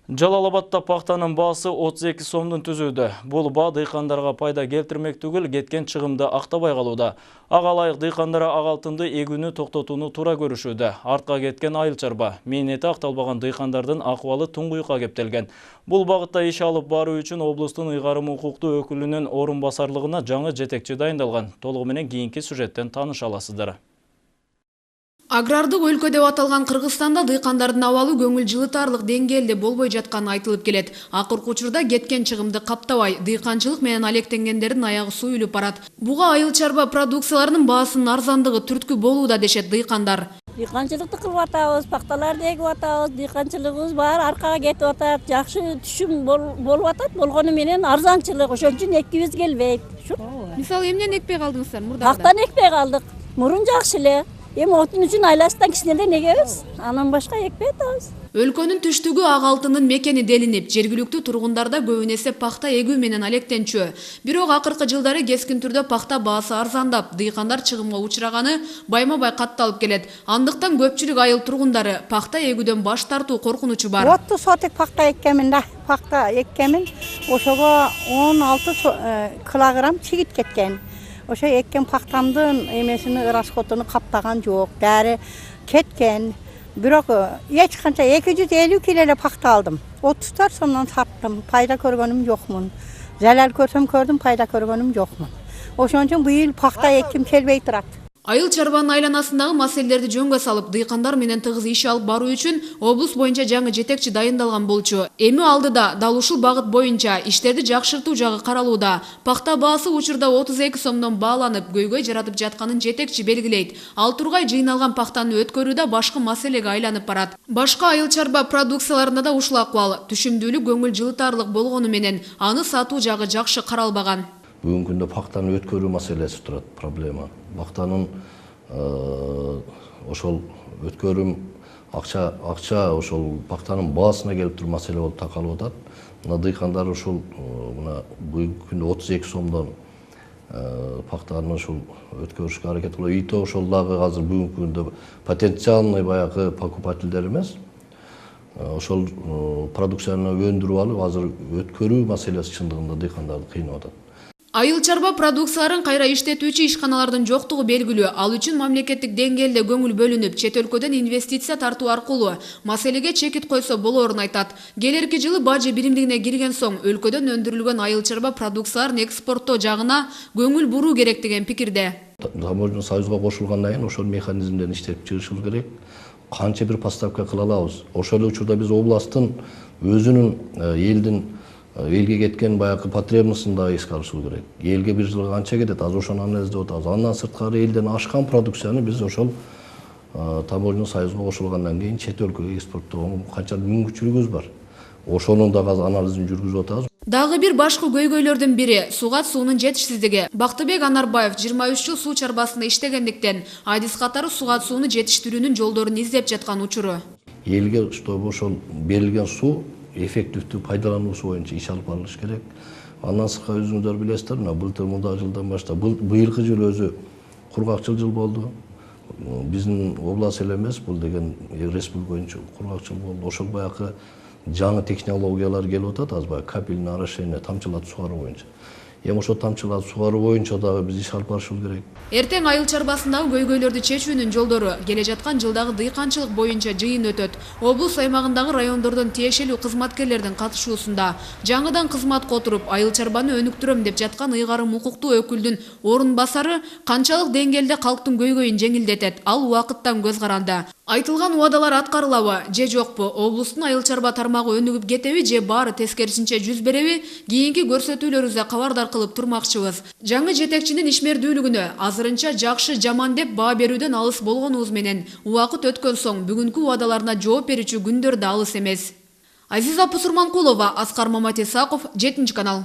Жалал Абадта пахтанын баасы 32 сомдун түзүүдө. Бул баа дыйкандарга пайда келтирмек түгүл, кеткен чыгымды актабай калууда. Ага ылайык дыйкандар ак алтынды эгүүнү токтотууну туура көрүшүүдө. Артка кеткен айыл чарба, мээнети акталбаган дыйкандардын акыбалы туңгуйукка кептелген. Бул багытта иш алып баруу үчүн облустун ыйгарым укуктуу өкүлүнүн орун басарлыгына жаңы жетекчи дайындалган. Толугу менен кийинки сюжеттен тааныша аласыздар. Агрардык өлкө деп аталган Кыргызстанда дыйкандардын абалы көңүл жылытарлык деңгээлде болбой жатканы айтылып келет. Акыркы учурда кеткен чыгымды каптабай, дыйканчылык менен алектенгендердин аягы суюлуп барат. Буга айыл чарба продукцияларынын баасынын арзандыгы түрткү болууда дешет дыйкандар. Дыйканчылыкты кылып атабыз, пакталарды эгип атабыз, дыйканчылыгыбыз баары аркага кетип атат, жакшы түшүм болуп атат, болгону менен арзанчылык, ошон үчүн эккибиз келбейт. Мисалы эмнен экпей калдыңыздар мурда? Пактан экпей калдык. Мурун жакшы эле. Эми отун үчүн айласынан кичинеден эгебиз. Анан башка экпей атабыз. Өлкөнүн түштүгү ак алтындын мекени делинип, жергиликтүү тургундарда көбүн эсе пакта эгүү менен алектенчү. Бирок акыркы жылдары кескин түрдө пакта баасы арзандап, дыйкандар чыгымга учураганы байма-бай катталып келет. Андыктан көпчүлүк айыл тургундары пакта эгүүдөн баш тартуу коркунучу бар. 30 сотик пакта эккемин да. Пакта эккемин ошого 16 килограмм чигит кеткен. Ошо эккен пактамдын эмесини расходуну каптаган жок. Баары кеткен. Бирок эч канча 250 кило эле пакта алдым. 30 сомдон саттым. Пайда көргөнүм жокмун. Залал көрсөм көрдүм, пайда көргөнүм жокмун. Ошон үчүн быйыл пакта экким келбей турат. Айыл чарбанын айланасындагы маселелерди жөнгө салып, дыйкандар менен тыгыз иш алып баруу үчүн облус боюнча жаңы жетекчи дайындалган болчу. Эми алдыда дал ушул багыт боюнча иштерди жакшыртуу жагы каралууда. Пакта баасы учурда 32 сомдон бааланып, көйгөй жаратып жатканын жетекчи белгилейт. Ал тургай жыйналган пактаны өткөрүү да башкы маселеге айланып барат. Башка айыл чарба продукцияларында да ушул акыбал, түшүмдүүлүк көңүл жылытарлык болгону менен аны сатуу жагы жакшы каралбаган. Бүгүнкү күндө пактаны өткөрүү маселеси турат, проблема. Пактанын ошол өткөрүм акча ошол пактанын баасына келип туруп маселе болуп такалып атат. Мына дыйкандар ушул мына бүгүнкү күндө 32 сомдон пактаны ушул өткөрүшкө аракет кылып, ИТО ошол дагы азыр бүгүнкү күндө потенциальный баягы покупательдер эмес. Ошол продукцияны өндүрүп алып, азыр өткөрүү маселеси чындыгында дыйкандарды кыйнап атат. Айыл чарба продукцияларын кайра иштетүүчү ишканалардын жоктугу белгилүү. Ал үчүн мамлекеттик деңгээлде көңүл бөлүнүп, чет өлкөдөн инвестиция тартуу аркылуу маселеге чекит койсо болоорун айтат. Келерки жылы бажы биримдигине кирген соң өлкөдөн өндүрүлгөн айыл чарба продукцияларын экспорттоо жагына көңүл буруу керек деген пикирде. Таможня союзга кошулгандан кийин ошол механизмден иштеп чыгышыбыз керек. Канча бир поставка кыла алабыз. Ошол эле учурда биз областтын өзүнүн элге кеткен баягы потребностун да эске алышыбыз керек. Элге бир жылга канча кетет, азыр ошону анализдеп атабыз. Андан сырткары элден ашкан продукцияны биз ошол таможня союзга кошулгандан кийин чет өлкөгө экспорттоого канчалык мүмкүнчүлүгүбүз бар. Ошонун дагы анализин жүргүзүп атабыз. Дагы бир башкы көйгөйлөрдүн бири сугат суунун жетишсиздиги. Бактыбек Анарбаев 23 жыл суу чарбасында иштегендиктен адис катары сугат сууну жетиштирүүнүн жолдорун издеп жаткан учуру. Элге чтобы ошол берилген суу эффективдүү пайдалануусу боюнча иш алып барылыш керек. Андан сырткары өзүңүздөр билесиздер, мына былтыр мындай жылдан баштап быйылкы жыл өзү кургакчыл жыл болду. Биздин область эле эмес, бул деген республика боюнча кургакчыл болду. Ошол баягы жаңы технологиялар келип атат, азыр баягы капельное орошение, тамчылатып сугаруу боюнча. Эми ошо тамчылатып сугаруу боюнча дагы биз иш алып барышыбыз керек. Эртең айыл чарбасындагы көйгөйлөрдү чечүүнүн жолдору келе жаткан жылдагы дыйканчылык боюнча жыйын өтөт. Облус аймагындагы райондордон тиешелүү кызматкерлердин катышуусунда жаңыдан кызматка отуруп, айыл чарбаны өнүктүрөм деп жаткан ыйгарым укуктуу өкүлдүн орун басары канчалык деңгээлде калктын көйгөйүн жеңилдетет, ал убакыттан көз каранды. Айтылган убадалар аткарылабы же жокпу? Облустун айыл чарба тармагы өнүгүп кетеби же баары тескерисинче жүз береби? Кийинки көрсөтүүлөрүбүздө кабардар кылып турмакчыбыз. Жаңы жетекчинин ишмердүүлүгүнө азырынча жакшы жаман деп баа берүүдөн алыс болгонубуз менен убакыт өткөн соң бүгүнкү убадаларына жооп берүүчү күндөр да алыс эмес. Азиза Пусурманкулова, Аскар Маматисаков, 7 канал.